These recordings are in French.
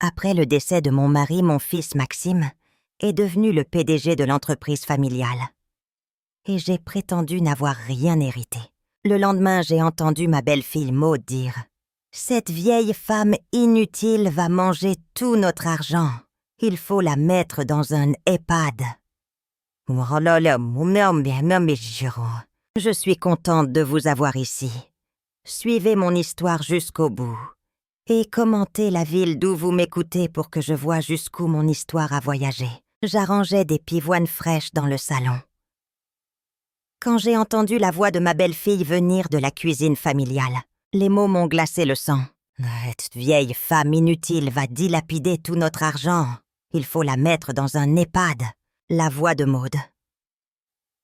Après le décès de mon mari, mon fils Maxime est devenu le PDG de l'entreprise familiale. Et j'ai prétendu n'avoir rien hérité. Le lendemain, j'ai entendu ma belle-fille Maud dire « Cette vieille femme inutile va manger tout notre argent. Il faut la mettre dans un EHPAD. » Je suis contente de vous avoir ici. Suivez mon histoire jusqu'au bout. Et commentez la ville d'où vous m'écoutez pour que je voie jusqu'où mon histoire a voyagé. J'arrangeais des pivoines fraîches dans le salon. Quand j'ai entendu la voix de ma belle-fille venir de la cuisine familiale, les mots m'ont glacé le sang. Cette vieille femme inutile va dilapider tout notre argent. Il faut la mettre dans un EHPAD. La voix de Maud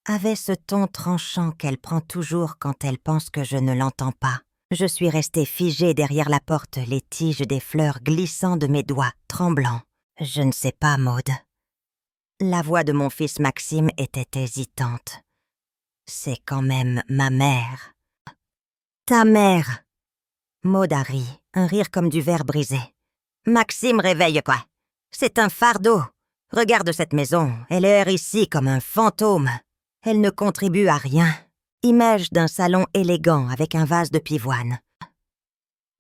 avait ce ton tranchant qu'elle prend toujours quand elle pense que je ne l'entends pas. Je suis restée figée derrière la porte, les tiges des fleurs glissant de mes doigts, tremblant. Je ne sais pas, Maud. La voix de mon fils Maxime était hésitante. C'est quand même ma mère. Ta mère. Maud a ri, un rire comme du verre brisé. Maxime, réveille quoi. C'est un fardeau. Regarde cette maison, elle erre ici comme un fantôme. Elle ne contribue à rien. Image d'un salon élégant avec un vase de pivoine.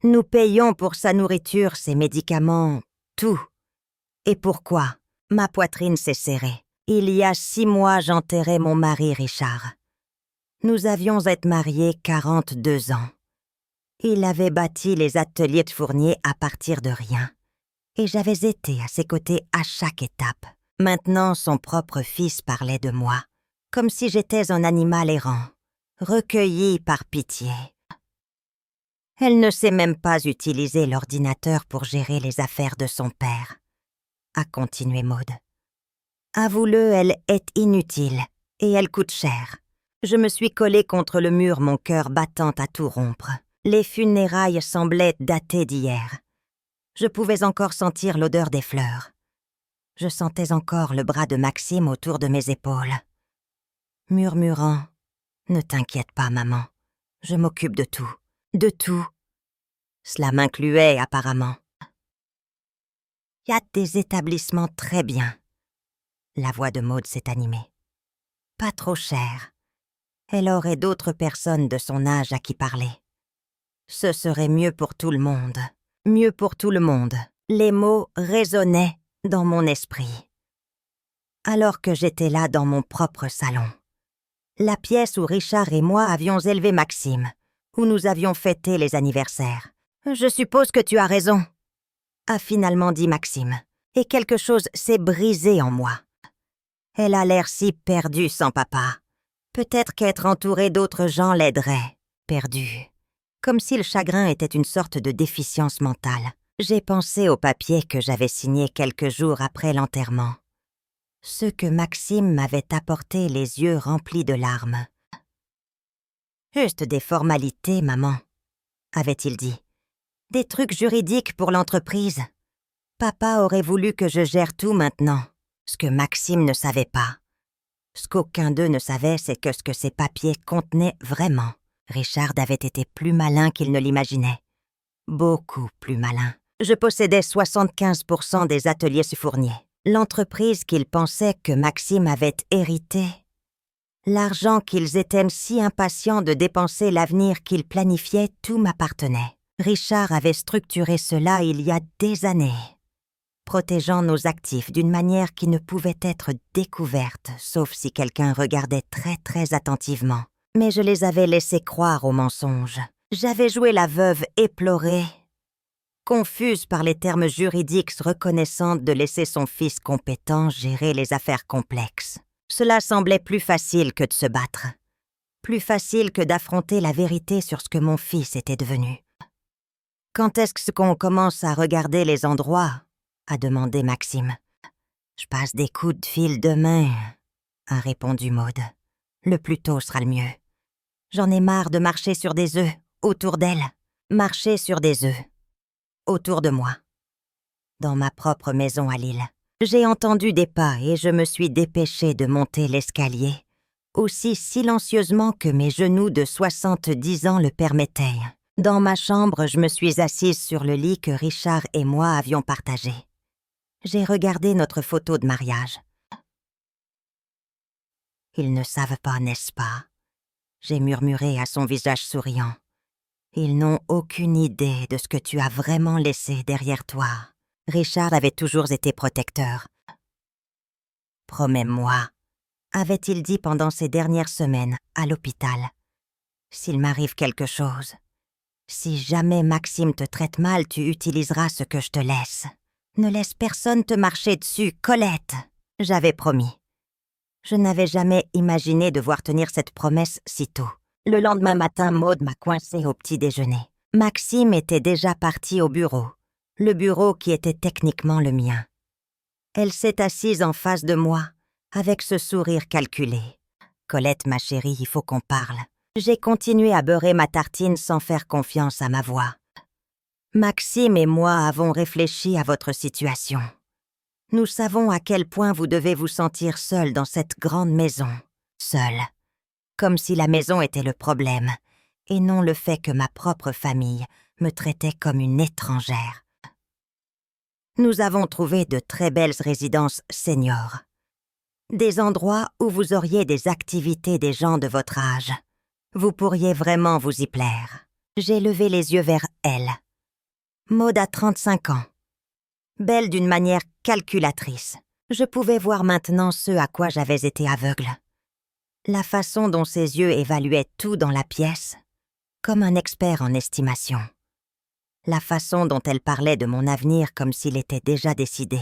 Nous payons pour sa nourriture, ses médicaments, tout. Et pourquoi? Ma poitrine s'est serrée. Il y a 6 mois, j'enterrais mon mari Richard. Nous avions été mariés 42 ans. Il avait bâti les ateliers de Fournier à partir de rien. Et j'avais été à ses côtés à chaque étape. Maintenant, son propre fils parlait de moi, comme si j'étais un animal errant, recueilli par pitié. Elle ne sait même pas utiliser l'ordinateur pour gérer les affaires de son père, a continué Maud. Avoue-le, elle est inutile, et elle coûte cher. Je me suis collée contre le mur, mon cœur battant à tout rompre. Les funérailles semblaient datées d'hier. Je pouvais encore sentir l'odeur des fleurs. Je sentais encore le bras de Maxime autour de mes épaules. Murmurant, « Ne t'inquiète pas, maman. Je m'occupe de tout. De tout. » Cela m'incluait apparemment. « Il y a des établissements très bien. » La voix de Maud s'est animée. « Pas trop cher. Elle aurait d'autres personnes de son âge à qui parler. Ce serait mieux pour tout le monde. Mieux pour tout le monde. » Les mots résonnaient dans mon esprit. Alors que j'étais là dans mon propre salon. La pièce où Richard et moi avions élevé Maxime, où nous avions fêté les anniversaires. « Je suppose que tu as raison », a finalement dit Maxime, et quelque chose s'est brisé en moi. Elle a l'air si perdue sans papa. Peut-être qu'être entourée d'autres gens l'aiderait. Perdue. Comme si le chagrin était une sorte de déficience mentale. J'ai pensé au papier que j'avais signé quelques jours après l'enterrement. Ceux que Maxime m'avait apportés les yeux remplis de larmes. « Juste des formalités, maman, » avait-il dit. « Des trucs juridiques pour l'entreprise. Papa aurait voulu que je gère tout maintenant, ce que Maxime ne savait pas. Ce qu'aucun d'eux ne savait, c'est que ce que ces papiers contenaient vraiment. Richard avait été plus malin qu'il ne l'imaginait. Beaucoup plus malin. Je possédais 75% des ateliers Fournier. L'entreprise qu'ils pensaient que Maxime avait héritée. L'argent qu'ils étaient si impatients de dépenser, l'avenir qu'ils planifiaient, tout m'appartenait. Richard avait structuré cela il y a des années, protégeant nos actifs d'une manière qui ne pouvait être découverte, sauf si quelqu'un regardait très très attentivement. Mais je les avais laissés croire aux mensonges. J'avais joué la veuve éplorée, confuse par les termes juridiques reconnaissante de laisser son fils compétent gérer les affaires complexes. Cela semblait plus facile que de se battre. Plus facile que d'affronter la vérité sur ce que mon fils était devenu. « Quand est-ce qu'on commence à regarder les endroits ?» a demandé Maxime. « Je passe des coups de fil demain », a répondu Maud. « Le plus tôt sera le mieux. J'en ai marre de marcher sur des œufs, autour d'elle. Marcher sur des œufs. Autour de moi. Dans ma propre maison à Lille. J'ai entendu des pas et je me suis dépêchée de monter l'escalier, aussi silencieusement que mes genoux de 70 ans le permettaient. Dans ma chambre, je me suis assise sur le lit que Richard et moi avions partagé. J'ai regardé notre photo de mariage. Ils ne savent pas, n'est-ce pas? J'ai murmuré à son visage souriant. Ils n'ont aucune idée de ce que tu as vraiment laissé derrière toi. Richard avait toujours été protecteur. Promets-moi, avait-il dit pendant ces dernières semaines à l'hôpital. S'il m'arrive quelque chose, si jamais Maxime te traite mal, tu utiliseras ce que je te laisse. Ne laisse personne te marcher dessus, Colette. J'avais promis. Je n'avais jamais imaginé devoir tenir cette promesse si tôt. Le lendemain matin, Maud m'a coincée au petit déjeuner. Maxime était déjà parti au bureau. Le bureau qui était techniquement le mien. Elle s'est assise en face de moi, avec ce sourire calculé. « Colette, ma chérie, il faut qu'on parle. » J'ai continué à beurrer ma tartine sans faire confiance à ma voix. « Maxime et moi avons réfléchi à votre situation. Nous savons à quel point vous devez vous sentir seul dans cette grande maison. Seul. Comme si la maison était le problème, et non le fait que ma propre famille me traitait comme une étrangère. Nous avons trouvé de très belles résidences seniors. Des endroits où vous auriez des activités des gens de votre âge. Vous pourriez vraiment vous y plaire. » J'ai levé les yeux vers elle. Maud a 35 ans. Belle d'une manière calculatrice. Je pouvais voir maintenant ce à quoi j'avais été aveugle. La façon dont ses yeux évaluaient tout dans la pièce, comme un expert en estimation. La façon dont elle parlait de mon avenir comme s'il était déjà décidé.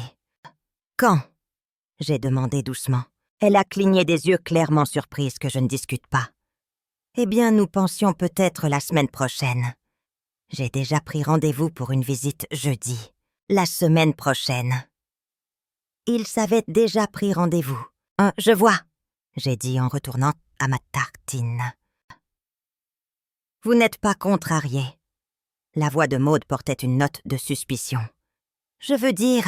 « Quand ?» j'ai demandé doucement. Elle a cligné des yeux clairement surprise que je ne discute pas. « Eh bien, nous pensions peut-être la semaine prochaine. J'ai déjà pris rendez-vous pour une visite jeudi. La semaine prochaine. » Ils avaient déjà pris rendez-vous. « Je vois », j'ai dit en retournant à ma tartine. « Vous n'êtes pas contrarié. » La voix de Maud portait une note de suspicion. « Je veux dire,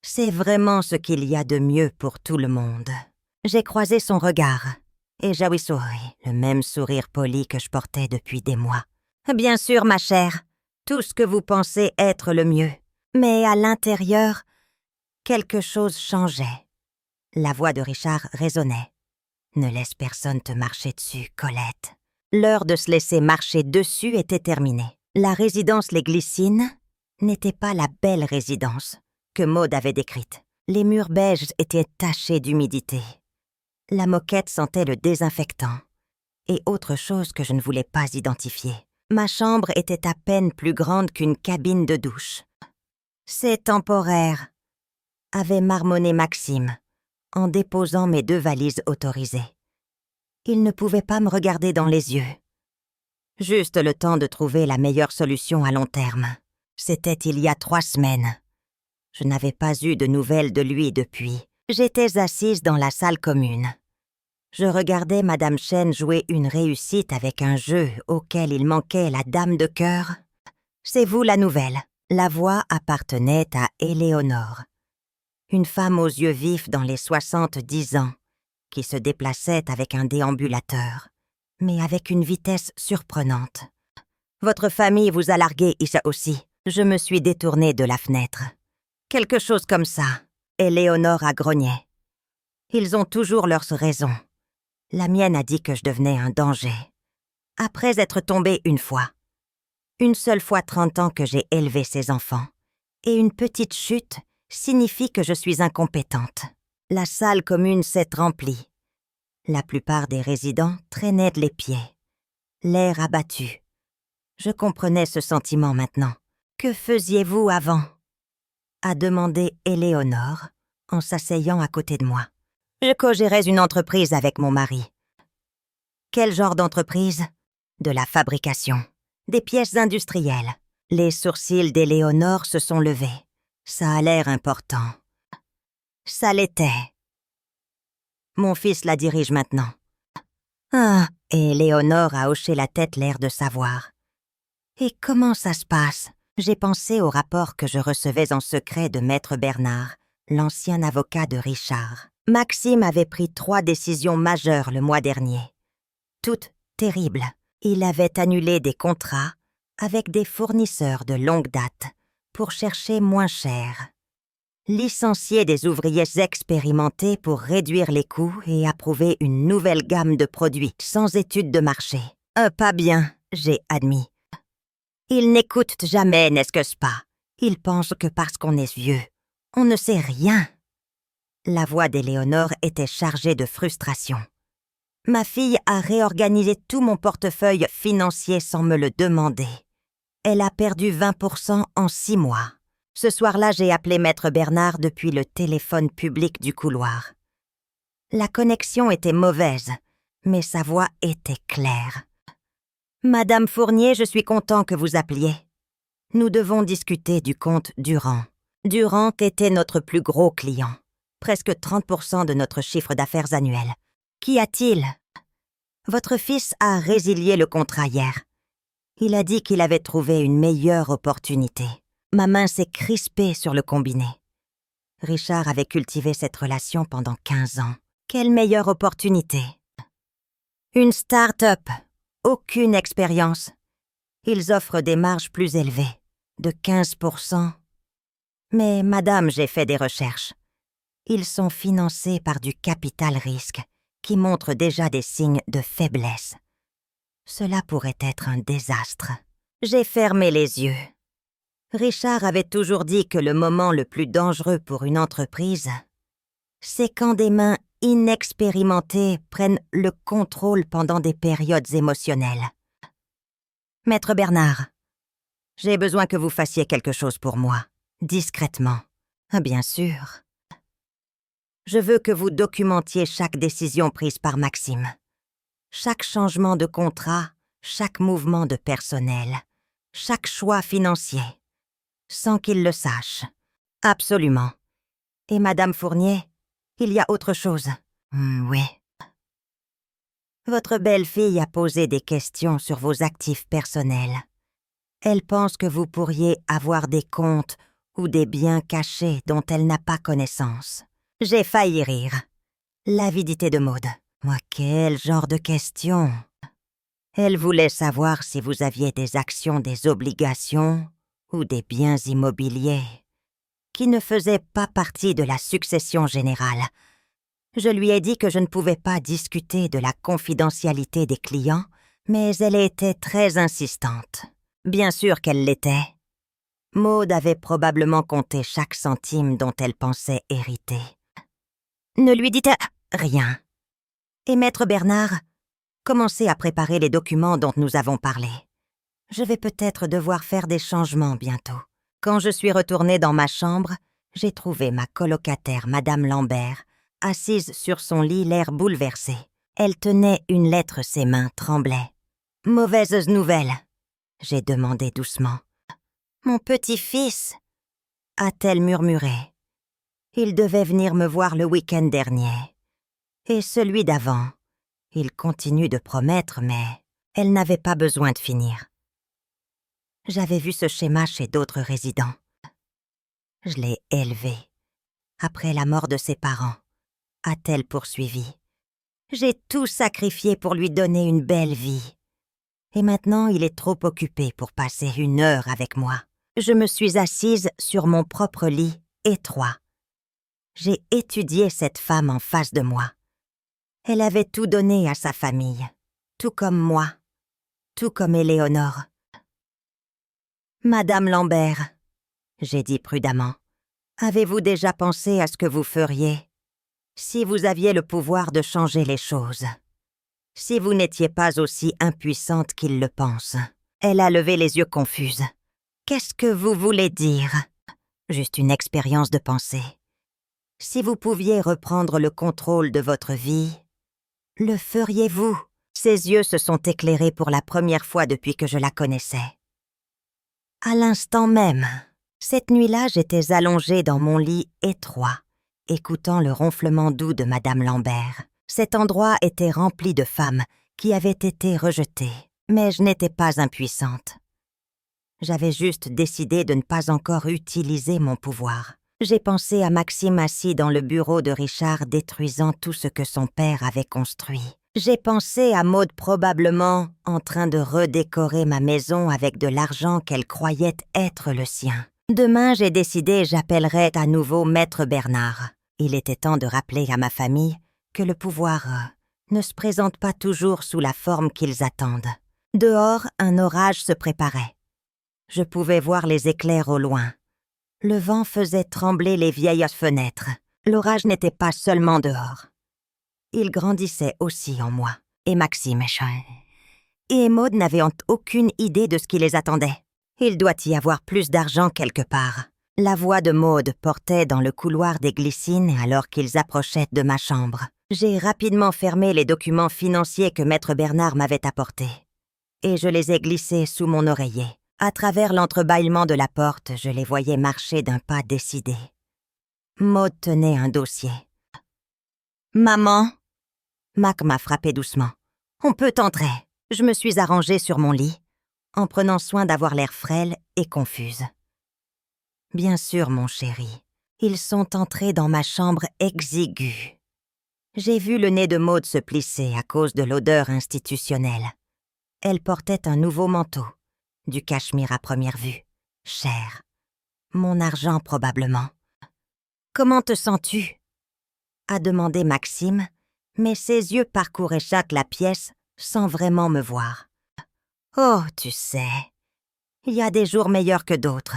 c'est vraiment ce qu'il y a de mieux pour tout le monde. » J'ai croisé son regard, et j'avais souri, le même sourire poli que je portais depuis des mois. « Bien sûr, ma chère, tout ce que vous pensez être le mieux. Mais à l'intérieur, quelque chose changeait. » La voix de Richard résonnait. « Ne laisse personne te marcher dessus, Colette. » L'heure de se laisser marcher dessus était terminée. La résidence Les Glycines n'était pas la belle résidence que Maud avait décrite. Les murs beiges étaient tachés d'humidité. La moquette sentait le désinfectant et autre chose que je ne voulais pas identifier. Ma chambre était à peine plus grande qu'une cabine de douche. « C'est temporaire », avait marmonné Maxime en déposant mes 2 valises autorisées. Il ne pouvait pas me regarder dans les yeux. Juste le temps de trouver la meilleure solution à long terme. C'était il y a 3 semaines. Je n'avais pas eu de nouvelles de lui depuis. J'étais assise dans la salle commune. Je regardais Madame Chen jouer une réussite avec un jeu auquel il manquait la dame de cœur. « C'est vous la nouvelle. » La voix appartenait à Éléonore. Une femme aux yeux vifs dans les 70 ans, qui se déplaçait avec un déambulateur, mais avec une vitesse surprenante. « Votre famille vous a largué ici aussi. » Je me suis détournée de la fenêtre. « Quelque chose comme ça. » Éléonore a grogné. « Ils ont toujours leurs raisons. La mienne a dit que je devenais un danger. Après être tombée une fois. Une seule fois 30 ans que j'ai élevé ces enfants. Et une petite chute signifie que je suis incompétente. » La salle commune s'est remplie. La plupart des résidents traînaient les pieds. L'air abattu. Je comprenais ce sentiment maintenant. « Que faisiez-vous avant ?» a demandé Éléonore en s'asseyant à côté de moi. Je co-gérais une entreprise avec mon mari. Quel genre d'entreprise? De la fabrication. Des pièces industrielles. Les sourcils d'Éléonore se sont levés. Ça a l'air important. Ça l'était. Mon fils la dirige maintenant. Ah, et Éléonore a hoché la tête, l'air de savoir. Et comment ça se passe? J'ai pensé au rapport que je recevais en secret de Maître Bernard, l'ancien avocat de Richard. Maxime avait pris 3 décisions majeures le mois dernier. Toutes terribles. Il avait annulé des contrats avec des fournisseurs de longue date pour chercher moins cher. Licencier des ouvriers expérimentés pour réduire les coûts et approuver une nouvelle gamme de produits sans étude de marché. Pas bien, j'ai admis. Ils n'écoutent jamais, n'est-ce pas? Ils pensent que parce qu'on est vieux, on ne sait rien. La voix d'Éléonore était chargée de frustration. Ma fille a réorganisé tout mon portefeuille financier sans me le demander. Elle a perdu 20% en 6 mois. Ce soir-là, j'ai appelé Maître Bernard depuis le téléphone public du couloir. La connexion était mauvaise, mais sa voix était claire. « Madame Fournier, je suis content que vous appeliez. Nous devons discuter du compte Durand. Durand était notre plus gros client. Presque 30% de notre chiffre d'affaires annuel. Qu'y a-t-il? Votre fils a résilié le contrat hier. Il a dit qu'il avait trouvé une meilleure opportunité. Ma main s'est crispée sur le combiné. Richard avait cultivé cette relation pendant 15 ans. Quelle meilleure opportunité? Une start-up. Aucune expérience. Ils offrent des marges plus élevées, de 15%. Mais madame, j'ai fait des recherches. Ils sont financés par du capital risque, qui montre déjà des signes de faiblesse. Cela pourrait être un désastre. J'ai fermé les yeux. Richard avait toujours dit que le moment le plus dangereux pour une entreprise, c'est quand des mains inexpérimentées prennent le contrôle pendant des périodes émotionnelles. Maître Bernard, j'ai besoin que vous fassiez quelque chose pour moi, discrètement. Bien sûr. Je veux que vous documentiez chaque décision prise par Maxime. Chaque changement de contrat, chaque mouvement de personnel, chaque choix financier, sans qu'il le sache. Absolument. Et Madame Fournier, il y a autre chose. Oui. Votre belle-fille a posé des questions sur vos actifs personnels. Elle pense que vous pourriez avoir des comptes ou des biens cachés dont elle n'a pas connaissance. J'ai failli rire. L'avidité de Maude. Moi, quel genre de question? Elle voulait savoir si vous aviez des actions, des obligations ou des biens immobiliers qui ne faisaient pas partie de la succession générale. Je lui ai dit que je ne pouvais pas discuter de la confidentialité des clients, mais elle était très insistante. Bien sûr qu'elle l'était. Maude avait probablement compté chaque centime dont elle pensait hériter. Ne lui dites rien. Et Maître Bernard, commencez à préparer les documents dont nous avons parlé. Je vais peut-être devoir faire des changements bientôt. Quand je suis retournée dans ma chambre, j'ai trouvé ma colocataire, Madame Lambert, assise sur son lit, l'air bouleversé. Elle tenait une lettre, ses mains tremblaient. « Mauvaise nouvelle », j'ai demandé doucement. « Mon petit-fils » a-t-elle murmuré. Il devait venir me voir le week-end dernier. Et celui d'avant. Il continue de promettre, mais elle n'avait pas besoin de finir. J'avais vu ce schéma chez d'autres résidents. Je l'ai élevé. Après la mort de ses parents, a-t-elle poursuivi. J'ai tout sacrifié pour lui donner une belle vie. Et maintenant, il est trop occupé pour passer 1 heure avec moi. Je me suis assise sur mon propre lit étroit. J'ai étudié cette femme en face de moi. Elle avait tout donné à sa famille, tout comme moi, tout comme Éléonore. « Madame Lambert, » j'ai dit prudemment, « avez-vous déjà pensé à ce que vous feriez si vous aviez le pouvoir de changer les choses, si vous n'étiez pas aussi impuissante qu'il le pense. » Elle a levé les yeux confuses. « Qu'est-ce que vous voulez dire ?»« Juste une expérience de pensée. Si vous pouviez reprendre le contrôle de votre vie, le feriez-vous ?» Ses yeux se sont éclairés pour la première fois depuis que je la connaissais. À l'instant même, cette nuit-là, j'étais allongée dans mon lit étroit, écoutant le ronflement doux de Madame Lambert. Cet endroit était rempli de femmes qui avaient été rejetées, mais je n'étais pas impuissante. J'avais juste décidé de ne pas encore utiliser mon pouvoir. J'ai pensé à Maxime assis dans le bureau de Richard détruisant tout ce que son père avait construit. J'ai pensé à Maud probablement en train de redécorer ma maison avec de l'argent qu'elle croyait être le sien. Demain, j'ai décidé j'appellerais à nouveau Maître Bernard. Il était temps de rappeler à ma famille que le pouvoir ne se présente pas toujours sous la forme qu'ils attendent. Dehors, un orage se préparait. Je pouvais voir les éclairs au loin. Le vent faisait trembler les vieilles fenêtres. L'orage n'était pas seulement dehors. Il grandissait aussi en moi. Et Maxime et Maud n'avaient aucune idée de ce qui les attendait. Il doit y avoir plus d'argent quelque part. La voix de Maud portait dans le couloir des glycines alors qu'ils approchaient de ma chambre. J'ai rapidement fermé les documents financiers que Maître Bernard m'avait apportés. Et je les ai glissés sous mon oreiller. À travers l'entrebâillement de la porte, je les voyais marcher d'un pas décidé. Maud tenait un dossier. « Maman !» Mac m'a frappé doucement. « On peut entrer. » Je me suis arrangée sur mon lit, en prenant soin d'avoir l'air frêle et confuse. « Bien sûr, mon chéri. Ils sont entrés dans ma chambre exiguë. » J'ai vu le nez de Maud se plisser à cause de l'odeur institutionnelle. Elle portait un nouveau manteau, du cachemire à première vue, cher. Mon argent probablement. « Comment te sens-tu » a demandé Maxime, mais ses yeux parcouraient chaque la pièce sans vraiment me voir. « Oh, tu sais, il y a des jours meilleurs que d'autres. »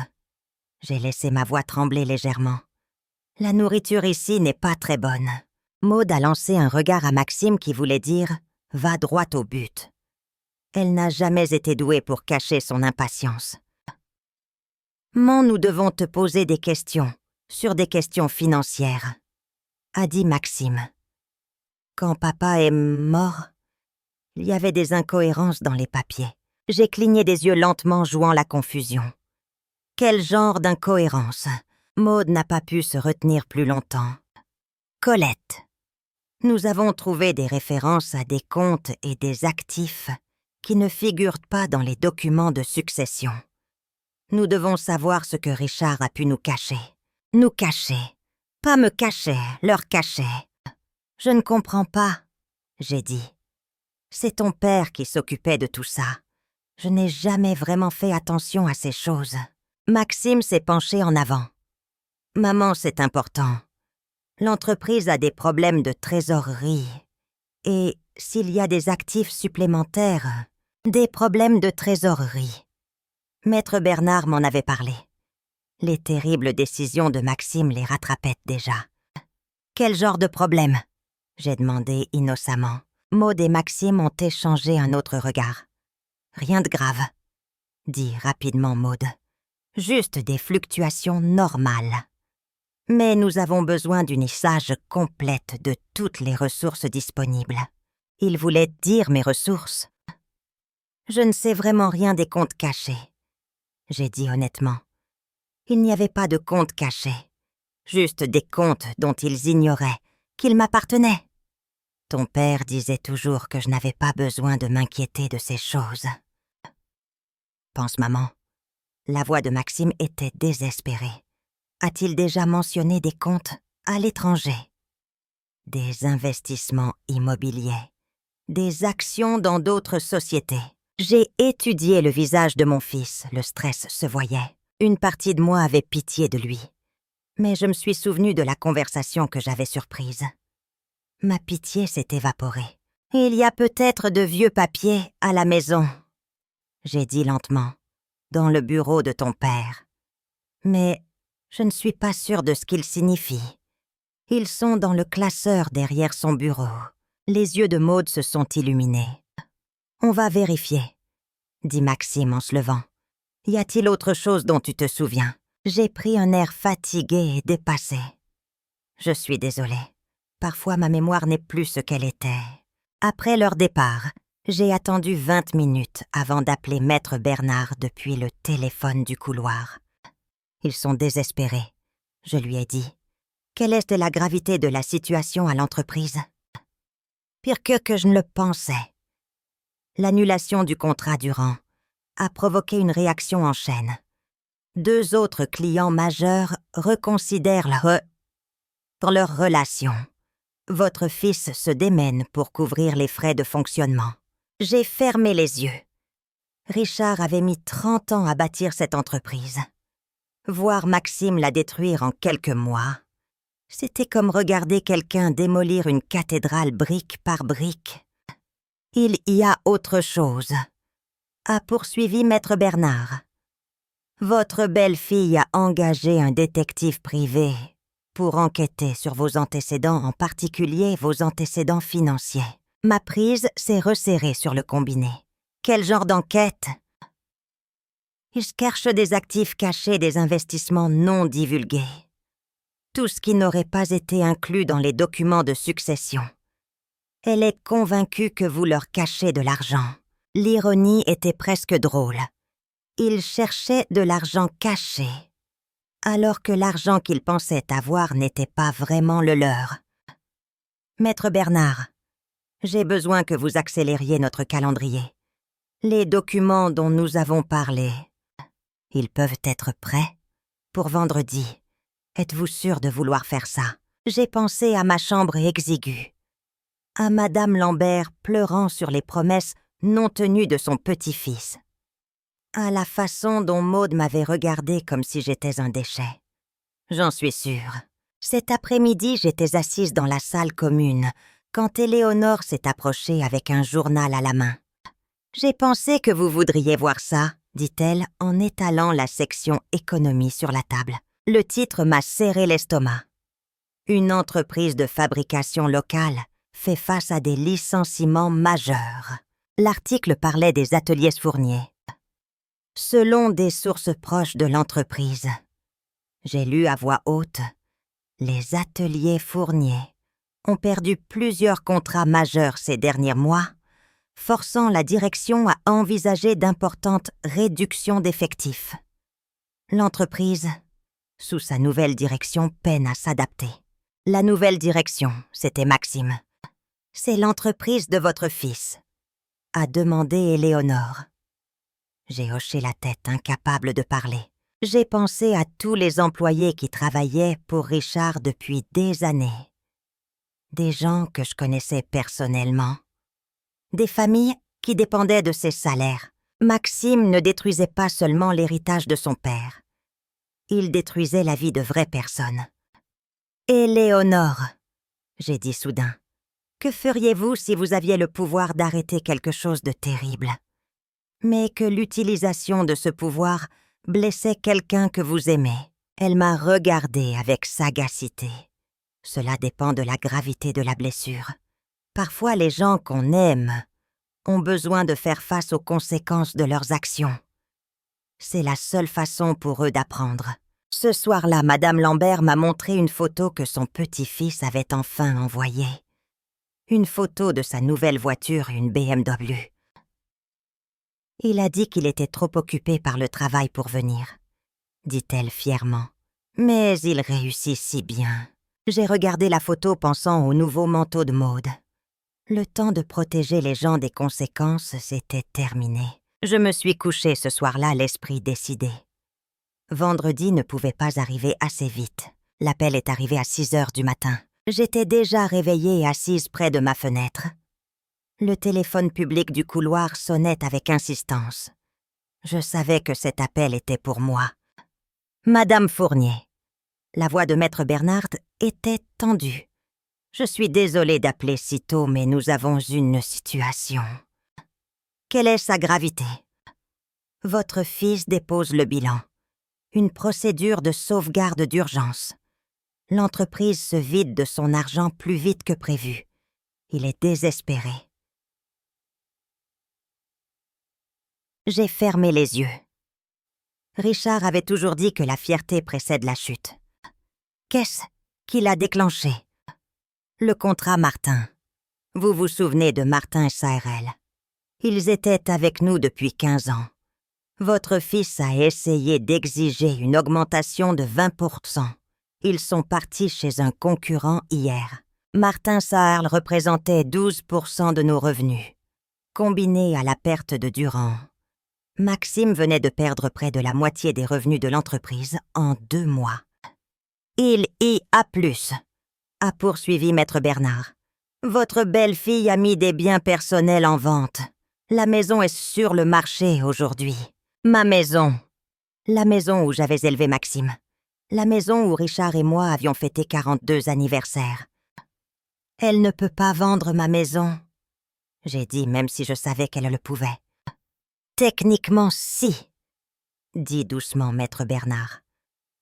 J'ai laissé ma voix trembler légèrement. « La nourriture ici n'est pas très bonne. » Maud a lancé un regard à Maxime qui voulait dire « va droit au but ». Elle n'a jamais été douée pour cacher son impatience. « Maman, nous devons te poser des questions, sur des questions financières, » a dit Maxime. Quand papa est mort, il y avait des incohérences dans les papiers. J'ai cligné des yeux lentement, jouant la confusion. Quel genre d'incohérence? Maud n'a pas pu se retenir plus longtemps. Colette. Nous avons trouvé des références à des comptes et des actifs qui ne figurent pas dans les documents de succession. Nous devons savoir ce que Richard a pu nous cacher. Nous cacher. Pas me cacher, leur cacher. Je ne comprends pas, j'ai dit. C'est ton père qui s'occupait de tout ça. Je n'ai jamais vraiment fait attention à ces choses. Maxime s'est penché en avant. Maman, c'est important. L'entreprise a des problèmes de trésorerie. Et s'il y a des actifs supplémentaires, des problèmes de trésorerie. Maître Bernard m'en avait parlé. Les terribles décisions de Maxime les rattrapaient déjà. Quel genre de problème? J'ai demandé innocemment. Maud et Maxime ont échangé un autre regard. Rien de grave, dit rapidement Maud. Juste des fluctuations normales. Mais nous avons besoin d'une lissage complète de toutes les ressources disponibles. Il voulait dire mes ressources. Je ne sais vraiment rien des comptes cachés. J'ai dit honnêtement. Il n'y avait pas de comptes cachés. Juste des comptes dont ils ignoraient qu'ils m'appartenaient. Ton père disait toujours que je n'avais pas besoin de m'inquiéter de ces choses. Pense maman. La voix de Maxime était désespérée. A-t-il déjà mentionné des comptes à l'étranger? Des investissements immobiliers. Des actions dans d'autres sociétés. J'ai étudié le visage de mon fils, le stress se voyait. Une partie de moi avait pitié de lui. Mais je me suis souvenu de la conversation que j'avais surprise. Ma pitié s'est évaporée. « Il y a peut-être de vieux papiers à la maison, » j'ai dit lentement, « dans le bureau de ton père. Mais je ne suis pas sûre de ce qu'ils signifient. Ils sont dans le classeur derrière son bureau. » Les yeux de Maud se sont illuminés. « On va vérifier, » dit Maxime en se levant. « Y a-t-il autre chose dont tu te souviens? » J'ai pris un air fatigué et dépassé. « Je suis désolée. Parfois ma mémoire n'est plus ce qu'elle était. » Après leur départ, j'ai attendu 20 minutes avant d'appeler Maître Bernard depuis le téléphone du couloir. Ils sont désespérés, je lui ai dit. Quelle est la gravité de la situation à l'entreprise? Pire que je ne le pensais. L'annulation du contrat Durand a provoqué une réaction en chaîne. 2 autres clients majeurs reconsidèrent leur relation. Votre fils se démène pour couvrir les frais de fonctionnement. J'ai fermé les yeux. Richard avait mis 30 ans à bâtir cette entreprise. Voir Maxime la détruire en quelques mois, c'était comme regarder quelqu'un démolir une cathédrale brique par brique. Il y a autre chose, a poursuivi Maître Bernard. Votre belle-fille a engagé un détective privé pour enquêter sur vos antécédents, en particulier vos antécédents financiers. Ma prise s'est resserrée sur le combiné. Quel genre d'enquête? Il cherche des actifs cachés, des investissements non divulgués. Tout ce qui n'aurait pas été inclus dans les documents de succession. Elle est convaincue que vous leur cachez de l'argent. L'ironie était presque drôle. Ils cherchaient de l'argent caché, alors que l'argent qu'ils pensaient avoir n'était pas vraiment le leur. Maître Bernard, j'ai besoin que vous accélériez notre calendrier. Les documents dont nous avons parlé, ils peuvent être prêts pour vendredi. Êtes-vous sûr de vouloir faire ça? J'ai pensé à ma chambre exiguë, à Madame Lambert pleurant sur les promesses non tenues de son petit-fils, à la façon dont Maude m'avait regardée comme si j'étais un déchet. J'en suis sûre. Cet après-midi, j'étais assise dans la salle commune quand Éléonore s'est approchée avec un journal à la main. « J'ai pensé que vous voudriez voir ça », dit-elle en étalant la section économie sur la table. Le titre m'a serré l'estomac. Une entreprise de fabrication locale fait face à des licenciements majeurs. L'article parlait des ateliers Fournier. Selon des sources proches de l'entreprise, j'ai lu à voix haute, les ateliers Fournier ont perdu plusieurs contrats majeurs ces derniers mois, forçant la direction à envisager d'importantes réductions d'effectifs. L'entreprise, sous sa nouvelle direction, peine à s'adapter. La nouvelle direction, c'était Maxime. « C'est l'entreprise de votre fils », a demandé Éléonore. J'ai hoché la tête, incapable de parler. J'ai pensé à tous les employés qui travaillaient pour Richard depuis des années. Des gens que je connaissais personnellement. Des familles qui dépendaient de ses salaires. Maxime ne détruisait pas seulement l'héritage de son père. Il détruisait la vie de vraies personnes. « Éléonore », j'ai dit soudain, « que feriez-vous si vous aviez le pouvoir d'arrêter quelque chose de terrible, mais que l'utilisation de ce pouvoir blessait quelqu'un que vous aimez ?» Elle m'a regardée avec sagacité. Cela dépend de la gravité de la blessure. Parfois, les gens qu'on aime ont besoin de faire face aux conséquences de leurs actions. C'est la seule façon pour eux d'apprendre. Ce soir-là, Madame Lambert m'a montré une photo que son petit-fils avait enfin envoyée. Une photo de sa nouvelle voiture, une BMW. Il a dit qu'il était trop occupé par le travail pour venir, dit-elle fièrement. Mais il réussit si bien. J'ai regardé la photo pensant au nouveau manteau de Maude. Le temps de protéger les gens des conséquences s'était terminé. Je me suis couchée ce soir-là, l'esprit décidé. Vendredi ne pouvait pas arriver assez vite. L'appel est arrivé à 6 heures du matin. J'étais déjà réveillée et assise près de ma fenêtre. Le téléphone public du couloir sonnait avec insistance. Je savais que cet appel était pour moi. « Madame Fournier ». La voix de Maître Bernard était tendue. « Je suis désolée d'appeler si tôt, mais nous avons une situation. » Quelle est sa gravité? Votre fils dépose le bilan. Une procédure de sauvegarde d'urgence. L'entreprise se vide de son argent plus vite que prévu. Il est désespéré. J'ai fermé les yeux. Richard avait toujours dit que la fierté précède la chute. Qu'est-ce qui l'a déclenché? Le contrat Martin. Vous vous souvenez de Martin et SARL. Ils étaient avec nous depuis 15 ans. Votre fils a essayé d'exiger une augmentation de 20%. Ils sont partis chez un concurrent hier. Martin SARL représentait 12% de nos revenus. Combiné à la perte de Durand, Maxime venait de perdre près de la moitié des revenus de l'entreprise en 2 mois. Il y a plus. a poursuivi Maître Bernard. Votre belle-fille a mis des biens personnels en vente. La maison est sur le marché aujourd'hui. Ma maison. La maison où j'avais élevé Maxime. La maison où Richard et moi avions fêté 42 anniversaires. Elle ne peut pas vendre ma maison. J'ai dit même si je savais qu'elle le pouvait. Techniquement, si, dit doucement Maître Bernard.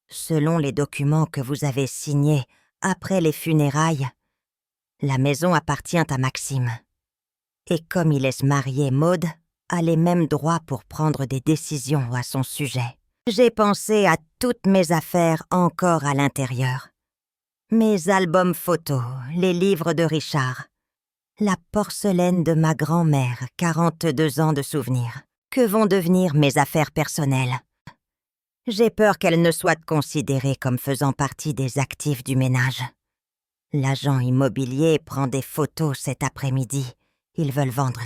Selon les documents que vous avez signés après les funérailles, la maison appartient à Maxime. Et comme il laisse marier Maude, a les mêmes droits pour prendre des décisions à son sujet. J'ai pensé à toutes mes affaires encore à l'intérieur. Mes albums photos, les livres de Richard, la porcelaine de ma grand-mère, 42 ans de souvenirs. Que vont devenir mes affaires personnelles? J'ai peur qu'elles ne soient considérées comme faisant partie des actifs du ménage. L'agent immobilier prend des photos cet après-midi. Ils veulent vendre.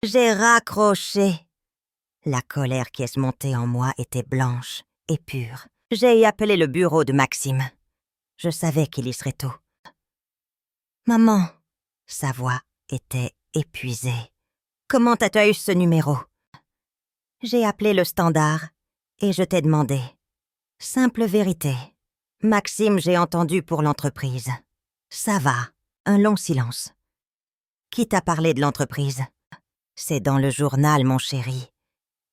J'ai raccroché. La colère qui est montée en moi était blanche et pure. J'ai appelé le bureau de Maxime. Je savais qu'il y serait tôt. Maman, sa voix était épuisée. Comment as-tu eu ce numéro? J'ai appelé le standard et je t'ai demandé. Simple vérité. Maxime, j'ai entendu pour l'entreprise. Ça va. Un long silence. Qui t'a parlé de l'entreprise? C'est dans le journal, mon chéri.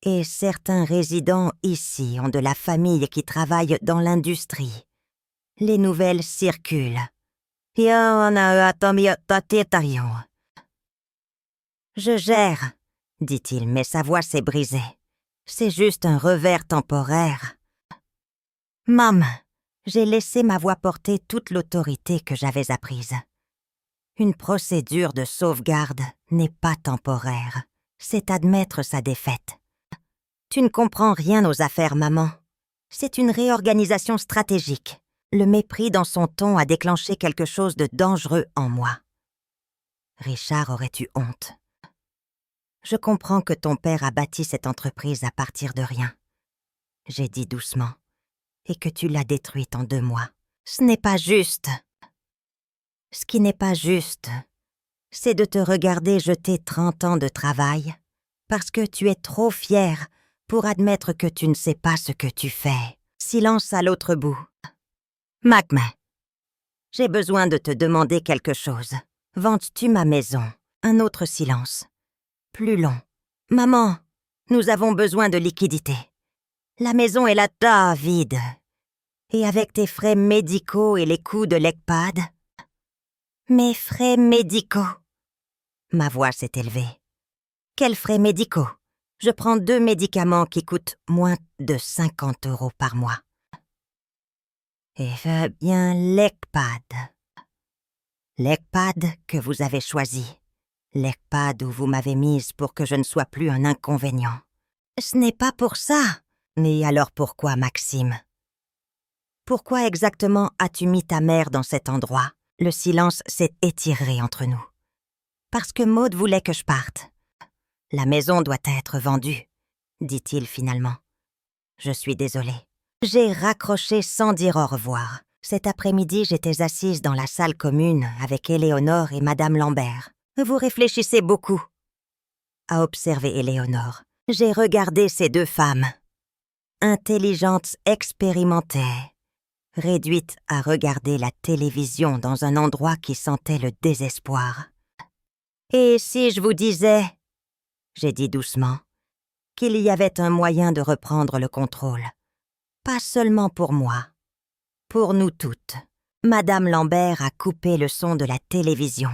Et certains résidents ici ont de la famille qui travaille dans l'industrie. Les nouvelles circulent. Je gère, dit-il, mais sa voix s'est brisée. C'est juste un revers temporaire. Maman, j'ai laissé ma voix porter toute l'autorité que j'avais apprise. Une procédure de sauvegarde n'est pas temporaire. C'est admettre sa défaite. Tu ne comprends rien aux affaires, maman. C'est une réorganisation stratégique. Le mépris dans son ton a déclenché quelque chose de dangereux en moi. Richard aurait eu honte. Je comprends que ton père a bâti cette entreprise à partir de rien. J'ai dit doucement. Et que tu l'as détruite en 2 mois. Ce n'est pas juste. Ce qui n'est pas juste, c'est de te regarder jeter 30 ans de travail parce que tu es trop fier pour admettre que tu ne sais pas ce que tu fais. Silence à l'autre bout. Magma, j'ai besoin de te demander quelque chose. Vends-tu ma maison? Un autre silence. Plus long. Maman, nous avons besoin de liquidités. La maison est là, vide. Et avec tes frais médicaux et les coûts de l'ECPAD? Mes frais médicaux. Ma voix s'est élevée. Quels frais médicaux? Je prends 2 médicaments qui coûtent moins de 50 € par mois. Et bien l'ECPAD. L'ECPAD que vous avez choisi. L'ECPAD où vous m'avez mise pour que je ne sois plus un inconvénient. Ce n'est pas pour ça. Mais alors pourquoi, Maxime? Pourquoi exactement as-tu mis ta mère dans cet endroit? Le silence s'est étiré entre nous. Parce que Maude voulait que je parte. La maison doit être vendue, dit-il finalement. Je suis désolée. J'ai raccroché sans dire au revoir. Cet après-midi, j'étais assise dans la salle commune avec Éléonore et Madame Lambert. Vous réfléchissez beaucoup. A observé Éléonore. J'ai regardé ces 2 femmes. Intelligentes, expérimentées, réduites à regarder la télévision dans un endroit qui sentait le désespoir. Et si je vous disais, j'ai dit doucement, qu'il y avait un moyen de reprendre le contrôle. Pas seulement pour moi, pour nous toutes. Madame Lambert a coupé le son de la télévision.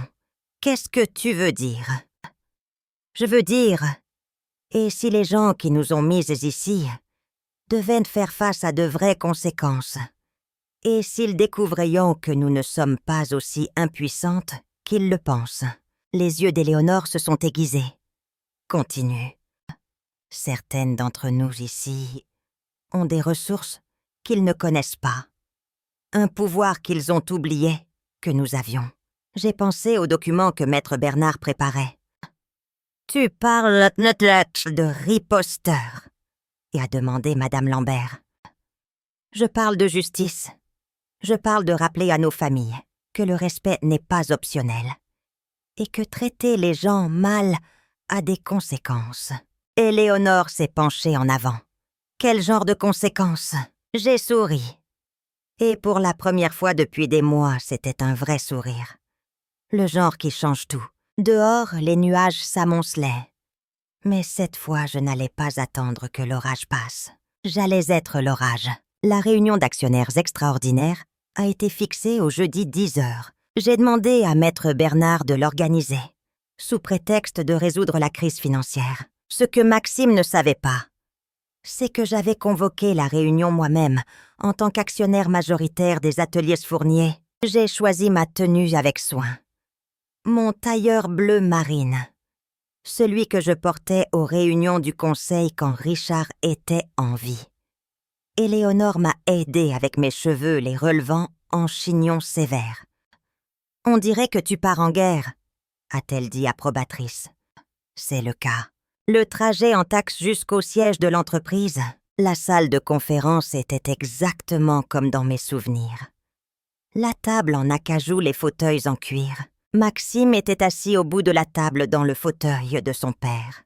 Qu'est-ce que tu veux dire? Je veux dire, et si les gens qui nous ont mises ici devaient faire face à de vraies conséquences, et s'ils découvrions que nous ne sommes pas aussi impuissantes qu'ils le pensent. Les yeux d'Éléonore se sont aiguisés. Continue. Certaines d'entre nous ici ont des ressources qu'ils ne connaissent pas. Un pouvoir qu'ils ont oublié que nous avions. J'ai pensé aux documents que Maître Bernard préparait. Tu parles de riposteur, et a demandé Madame Lambert. Je parle de justice. Je parle de rappeler à nos familles que le respect n'est pas optionnel et que traiter les gens mal a des conséquences. Éléonore s'est penchée en avant. Quel genre de conséquences? J'ai souri. Et pour la première fois depuis des mois, c'était un vrai sourire. Le genre qui change tout. Dehors, les nuages s'amoncelaient. Mais cette fois, je n'allais pas attendre que l'orage passe. J'allais être l'orage. La réunion d'actionnaires extraordinaires a été fixée au jeudi 10h. J'ai demandé à Maître Bernard de l'organiser, sous prétexte de résoudre la crise financière. Ce que Maxime ne savait pas, c'est que j'avais convoqué la réunion moi-même en tant qu'actionnaire majoritaire des ateliers Fournier. J'ai choisi ma tenue avec soin. Mon tailleur bleu marine, celui que je portais aux réunions du conseil quand Richard était en vie. Éléonore m'a aidé avec mes cheveux les relevant en chignon sévère. « On dirait que tu pars en guerre », a-t-elle dit approbatrice. C'est le cas. Le trajet en taxe jusqu'au siège de l'entreprise, la salle de conférence était exactement comme dans mes souvenirs. La table en acajou, les fauteuils en cuir. Maxime était assis au bout de la table dans le fauteuil de son père.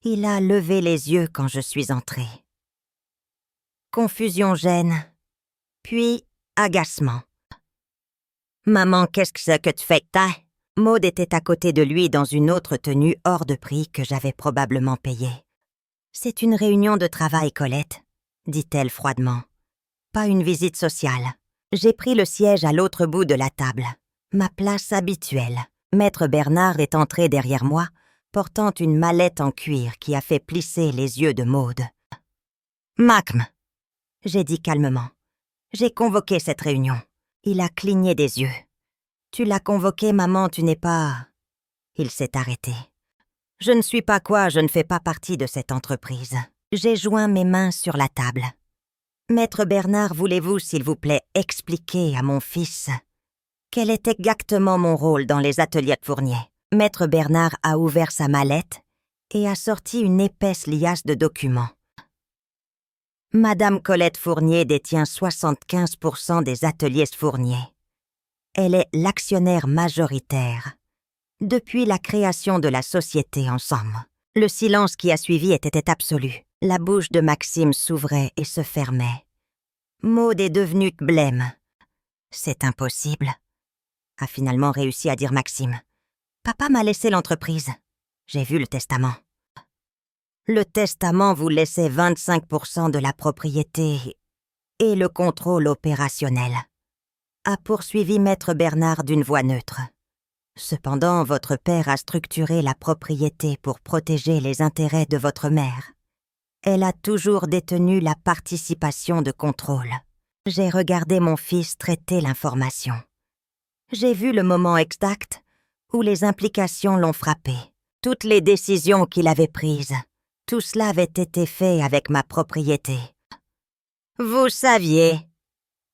Il a levé les yeux quand je suis entrée. Confusion, gêne, puis agacement. « Maman, qu'est-ce que tu fais, t'as ?» Maud était à côté de lui dans une autre tenue hors de prix que j'avais probablement payée. « C'est une réunion de travail, Colette, » dit-elle froidement. « Pas une visite sociale. » J'ai pris le siège à l'autre bout de la table. Ma place habituelle. Maître Bernard est entré derrière moi, portant une mallette en cuir qui a fait plisser les yeux de Maud. « Macm !» j'ai dit calmement. « J'ai convoqué cette réunion. » Il a cligné des yeux. « Tu l'as convoqué, maman, tu n'es pas... » Il s'est arrêté. « Je ne suis pas quoi, je ne fais pas partie de cette entreprise. » J'ai joint mes mains sur la table. « Maître Bernard, voulez-vous, s'il vous plaît, expliquer à mon fils quel est exactement mon rôle dans les ateliers de Fournier ?» Maître Bernard a ouvert sa mallette et a sorti une épaisse liasse de documents. Madame Colette Fournier détient 75% des ateliers Fournier. Elle est l'actionnaire majoritaire depuis la création de la société ensemble. Le silence qui a suivi était absolu. La bouche de Maxime s'ouvrait et se fermait. Maud est devenue blême. « C'est impossible », a finalement réussi à dire Maxime. « Papa m'a laissé l'entreprise. J'ai vu le testament. » Le testament vous laissait 25% de la propriété et le contrôle opérationnel, a poursuivi Maître Bernard d'une voix neutre. Cependant, votre père a structuré la propriété pour protéger les intérêts de votre mère. Elle a toujours détenu la participation de contrôle. J'ai regardé mon fils traiter l'information. J'ai vu le moment exact où les implications l'ont frappé. Toutes les décisions qu'il avait prises. Tout cela avait été fait avec ma propriété. « Vous saviez !»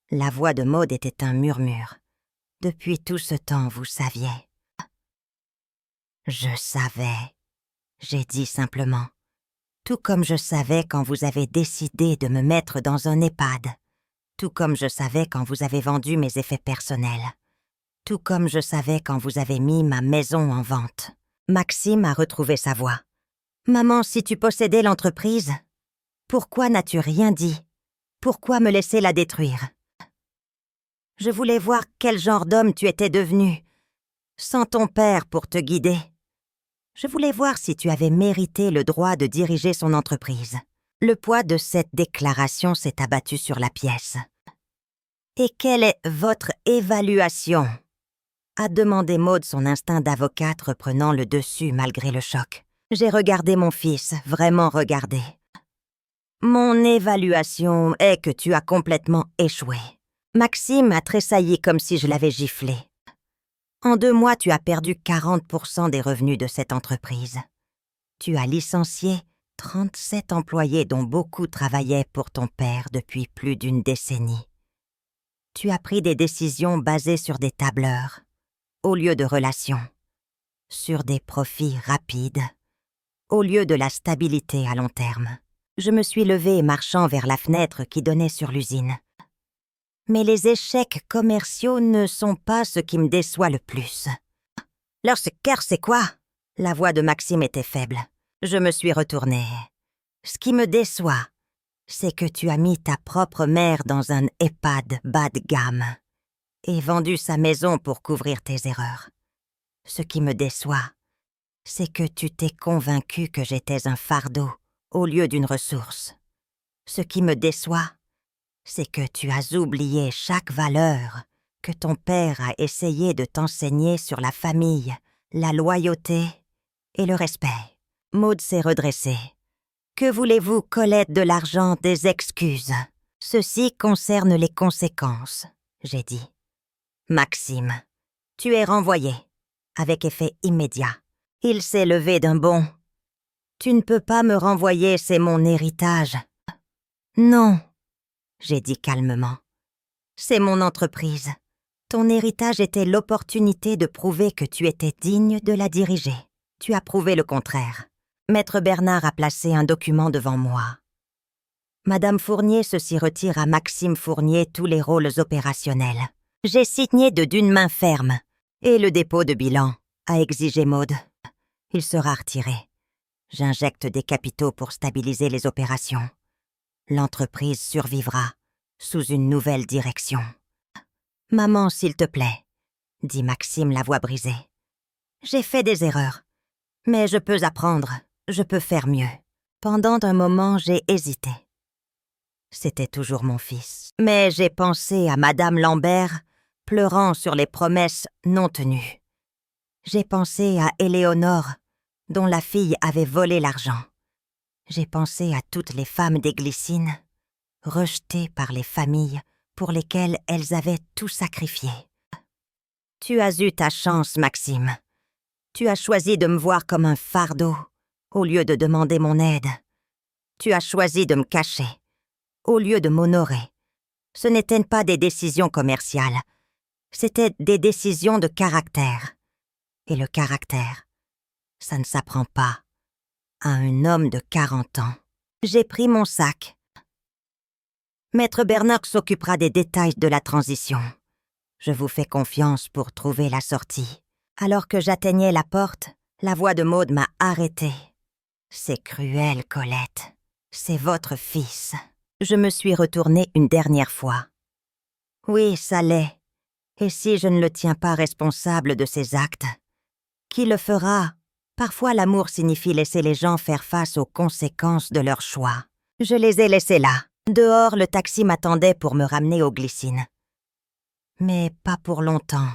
La voix de Maud était un murmure. « Depuis tout ce temps, vous saviez. » « Je savais, » j'ai dit simplement. « Tout comme je savais quand vous avez décidé de me mettre dans un EHPAD. Tout comme je savais quand vous avez vendu mes effets personnels. Tout comme je savais quand vous avez mis ma maison en vente. » Maxime a retrouvé sa voix. « Maman, si tu possédais l'entreprise, pourquoi n'as-tu rien dit? Pourquoi me laisser la détruire? Je voulais voir quel genre d'homme tu étais devenu, sans ton père pour te guider. Je voulais voir si tu avais mérité le droit de diriger son entreprise. » Le poids de cette déclaration s'est abattu sur la pièce. « Et quelle est votre évaluation ?» a demandé Maud, son instinct d'avocate reprenant le dessus malgré le choc. J'ai regardé mon fils, vraiment regardé. « Mon évaluation est que tu as complètement échoué. » Maxime a tressailli comme si je l'avais giflé. « En 2 mois, tu as perdu 40% des revenus de cette entreprise. Tu as licencié 37 employés dont beaucoup travaillaient pour ton père depuis plus d'1 décennie. Tu as pris des décisions basées sur des tableurs, au lieu de relations, sur des profits rapides, au lieu de la stabilité à long terme. Je me suis levée marchant vers la fenêtre qui donnait sur l'usine. Mais les échecs commerciaux ne sont pas ce qui me déçoit le plus. « Leur cœur, c'est quoi ?» La voix de Maxime était faible. Je me suis retournée. « Ce qui me déçoit, c'est que tu as mis ta propre mère dans un EHPAD bas de gamme et vendu sa maison pour couvrir tes erreurs. Ce qui me déçoit, c'est que tu t'es convaincu que j'étais un fardeau au lieu d'une ressource. Ce qui me déçoit, c'est que tu as oublié chaque valeur que ton père a essayé de t'enseigner sur la famille, la loyauté et le respect. » Maud s'est redressée. « Que voulez-vous, Colette, de l'argent, des excuses? Ceci concerne les conséquences, » j'ai dit. « Maxime, tu es renvoyé, avec effet immédiat. Il s'est levé d'un bond. Tu ne peux pas me renvoyer, c'est mon héritage. »« Non, » j'ai dit calmement. « C'est mon entreprise. Ton héritage était l'opportunité de prouver que tu étais digne de la diriger. Tu as prouvé le contraire. » Maître Bernard a placé un document devant moi. Madame Fournier ceci retire à Maxime Fournier tous les rôles opérationnels. J'ai signé d'une main ferme. Et le dépôt de bilan, a exigé Maud. Il sera retiré. J'injecte des capitaux pour stabiliser les opérations. L'entreprise survivra sous une nouvelle direction. « Maman, s'il te plaît, » dit Maxime, la voix brisée. « J'ai fait des erreurs, mais je peux apprendre, je peux faire mieux. » Pendant un moment, j'ai hésité. C'était toujours mon fils. Mais j'ai pensé à Madame Lambert, pleurant sur les promesses non tenues. J'ai pensé à Éléonore, dont la fille avait volé l'argent. J'ai pensé à toutes les femmes des Glycines, rejetées par les familles pour lesquelles elles avaient tout sacrifié. Tu as eu ta chance, Maxime. Tu as choisi de me voir comme un fardeau, au lieu de demander mon aide. Tu as choisi de me cacher, au lieu de m'honorer. Ce n'étaient pas des décisions commerciales, c'étaient des décisions de caractère. Et le caractère, ça ne s'apprend pas à un homme de 40 ans. J'ai pris mon sac. Maître Bernard s'occupera des détails de la transition. Je vous fais confiance pour trouver la sortie. Alors que j'atteignais la porte, la voix de Maud m'a arrêtée. « C'est cruel, Colette. C'est votre fils. » Je me suis retournée une dernière fois. Oui, ça l'est. Et si je ne le tiens pas responsable de ses actes, qui le fera? Parfois, l'amour signifie laisser les gens faire face aux conséquences de leurs choix. Je les ai laissés là. Dehors, le taxi m'attendait pour me ramener aux Glycines. Mais pas pour longtemps.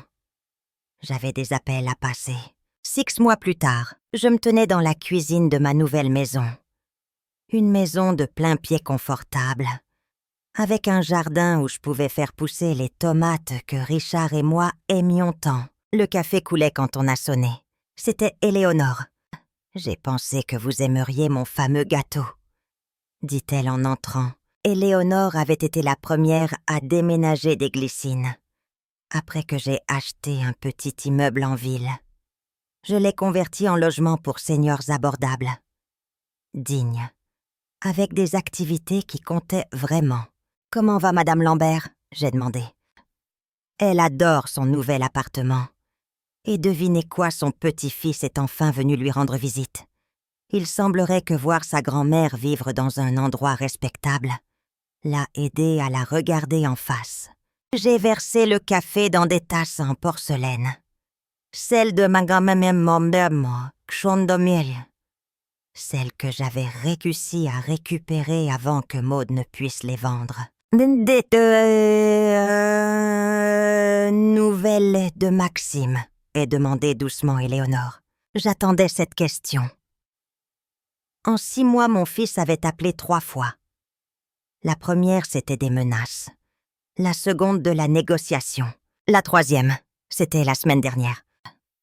J'avais des appels à passer. 6 mois plus tard, je me tenais dans la cuisine de ma nouvelle maison. Une maison de plein pied confortable, avec un jardin où je pouvais faire pousser les tomates que Richard et moi aimions tant. Le café coulait quand on a sonné. C'était Éléonore. « J'ai pensé que vous aimeriez mon fameux gâteau, » dit-elle en entrant. Éléonore avait été la première à déménager des Glycines, après que j'ai acheté un petit immeuble en ville. Je l'ai converti en logement pour seniors abordables, dignes, avec des activités qui comptaient vraiment. « Comment va Madame Lambert ?» j'ai demandé. Elle adore son nouvel appartement. Et devinez quoi, son petit-fils est enfin venu lui rendre visite. Il semblerait que voir sa grand-mère vivre dans un endroit respectable l'a aidé à la regarder en face. J'ai versé le café dans des tasses en porcelaine. Celle de ma grand-mère, celle que j'avais réussi à récupérer avant que Maud ne puisse les vendre. Nouvelle de Maxime, ai demandé doucement Éléonore. J'attendais cette question. En 6 mois, mon fils avait appelé 3 fois. La première, c'était des menaces. La seconde, de la négociation. La troisième, c'était la semaine dernière.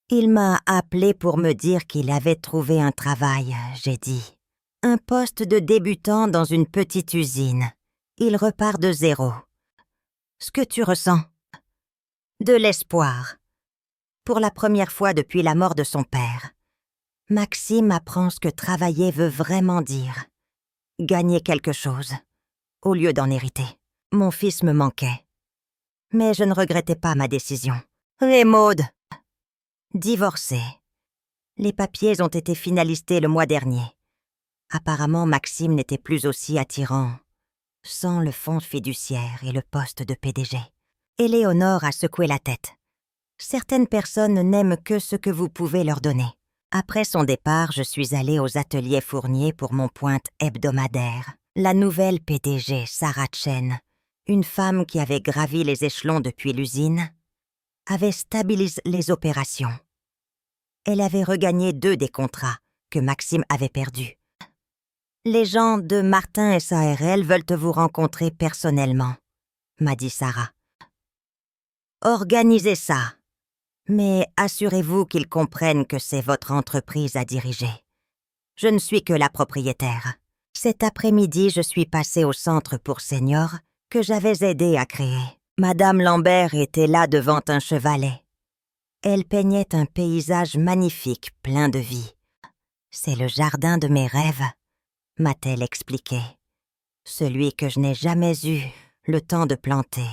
Il m'a appelé pour me dire qu'il avait trouvé un travail, j'ai dit. Un poste de débutant dans une petite usine. Il repart de zéro. Ce que tu ressens? De l'espoir. Pour la première fois depuis la mort de son père, Maxime apprend ce que travailler veut vraiment dire. gagner quelque chose, au lieu d'en hériter. Mon fils me manquait. Mais je ne regrettais pas ma décision. Et Maud? Divorcée. Les papiers ont été finalisés le mois dernier. Apparemment, Maxime n'était plus aussi attirant, sans le fonds fiduciaire et le poste de PDG. Éléonore a secoué la tête. Certaines personnes n'aiment que ce que vous pouvez leur donner. Après son départ, je suis allée aux ateliers Fournier pour mon pointe hebdomadaire. La nouvelle PDG, Sarah Chen, une femme qui avait gravi les échelons depuis l'usine, avait stabilisé les opérations. Elle avait regagné 2 des contrats que Maxime avait perdus. Les gens de Martin SARL veulent vous rencontrer personnellement, m'a dit Sarah. Organisez ça, mais assurez-vous qu'ils comprennent que c'est votre entreprise à diriger. Je ne suis que la propriétaire. Cet après-midi, je suis passée au centre pour seniors que j'avais aidé à créer. Madame Lambert était là devant un chevalet. Elle peignait un paysage magnifique, plein de vie. C'est le jardin de mes rêves, m'a-t-elle expliqué. Celui que je n'ai jamais eu le temps de planter,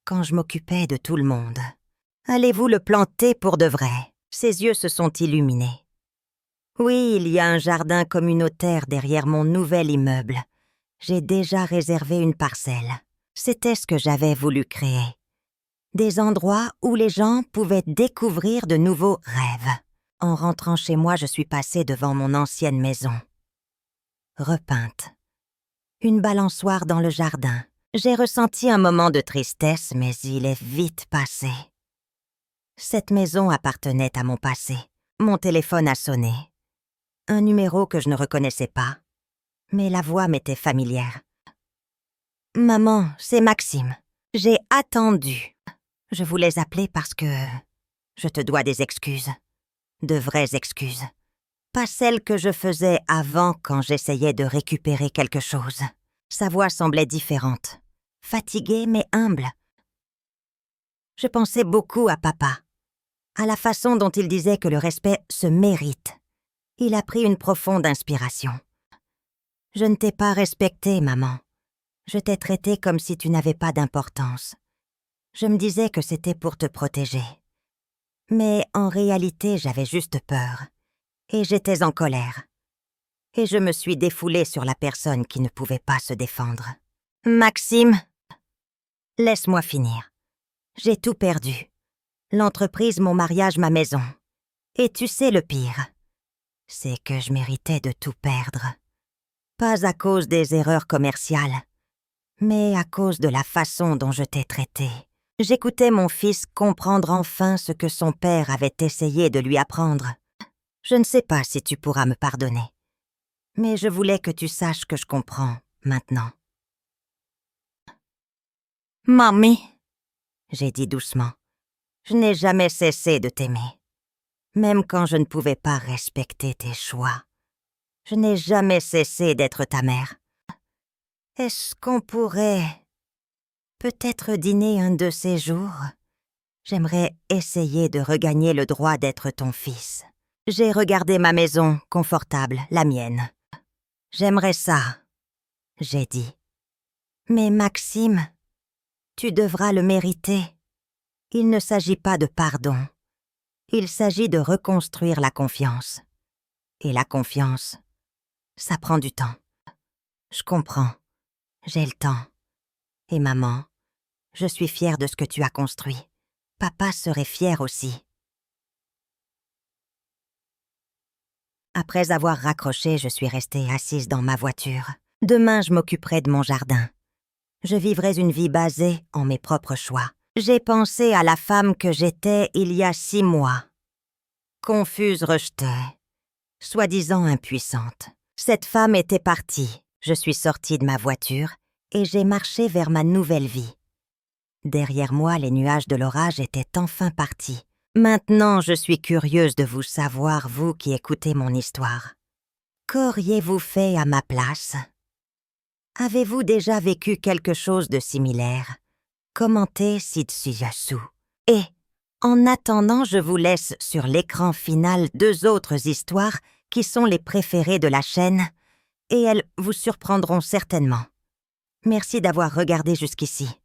quand je m'occupais de tout le monde. Allez-vous le planter pour de vrai? Ses yeux se sont illuminés. Oui, il y a un jardin communautaire derrière mon nouvel immeuble. J'ai déjà réservé une parcelle. C'était ce que j'avais voulu créer. Des endroits où les gens pouvaient découvrir de nouveaux rêves. En rentrant chez moi, je suis passée devant mon ancienne maison. Repeinte. Une balançoire dans le jardin. J'ai ressenti un moment de tristesse, mais il est vite passé. Cette maison appartenait à mon passé. Mon téléphone a sonné. Un numéro que je ne reconnaissais pas, mais la voix m'était familière. « Maman, c'est Maxime. J'ai attendu. Je voulais appeler parce que je te dois des excuses. De vraies excuses. Pas celles que je faisais avant quand j'essayais de récupérer quelque chose. » Sa voix semblait différente. Fatiguée mais humble. Je pensais beaucoup à papa. À la façon dont il disait que le respect se mérite. Il a pris une profonde inspiration. « Je ne t'ai pas respectée, maman. Je t'ai traitée comme si tu n'avais pas d'importance. Je me disais que c'était pour te protéger. Mais en réalité, j'avais juste peur. Et j'étais en colère. Et je me suis défoulée sur la personne qui ne pouvait pas se défendre. Maxime, laisse-moi finir. J'ai tout perdu. L'entreprise, mon mariage, ma maison. Et tu sais le pire, c'est que je méritais de tout perdre. Pas à cause des erreurs commerciales, mais à cause de la façon dont je t'ai traité. J'écoutais mon fils comprendre enfin ce que son père avait essayé de lui apprendre. Je ne sais pas si tu pourras me pardonner, mais je voulais que tu saches que je comprends maintenant. « Mamie !» j'ai dit doucement. « Je n'ai jamais cessé de t'aimer. Même quand je ne pouvais pas respecter tes choix. Je n'ai jamais cessé d'être ta mère. Est-ce qu'on pourrait peut-être dîner un de ces jours? J'aimerais essayer de regagner le droit d'être ton fils. J'ai regardé ma maison confortable, la mienne. J'aimerais ça, j'ai dit. Mais Maxime, tu devras le mériter. Il ne s'agit pas de pardon. Il s'agit de reconstruire la confiance. Et la confiance, ça prend du temps. Je comprends. J'ai le temps. Et maman, je suis fière de ce que tu as construit. Papa serait fier aussi. Après avoir raccroché, je suis restée assise dans ma voiture. Demain, je m'occuperai de mon jardin. Je vivrai une vie basée en mes propres choix. J'ai pensé à la femme que j'étais il y a 6 mois. Confuse, rejetée, soi-disant impuissante. Cette femme était partie. Je suis sortie de ma voiture et j'ai marché vers ma nouvelle vie. Derrière moi, les nuages de l'orage étaient enfin partis. Maintenant, je suis curieuse de vous savoir, vous qui écoutez mon histoire. Qu'auriez-vous fait à ma place? Avez-vous déjà vécu quelque chose de similaire? Commentez ci-dessous. Et, en attendant, je vous laisse sur l'écran final 2 autres histoires qui sont les préférées de la chaîne et elles vous surprendront certainement. Merci d'avoir regardé jusqu'ici.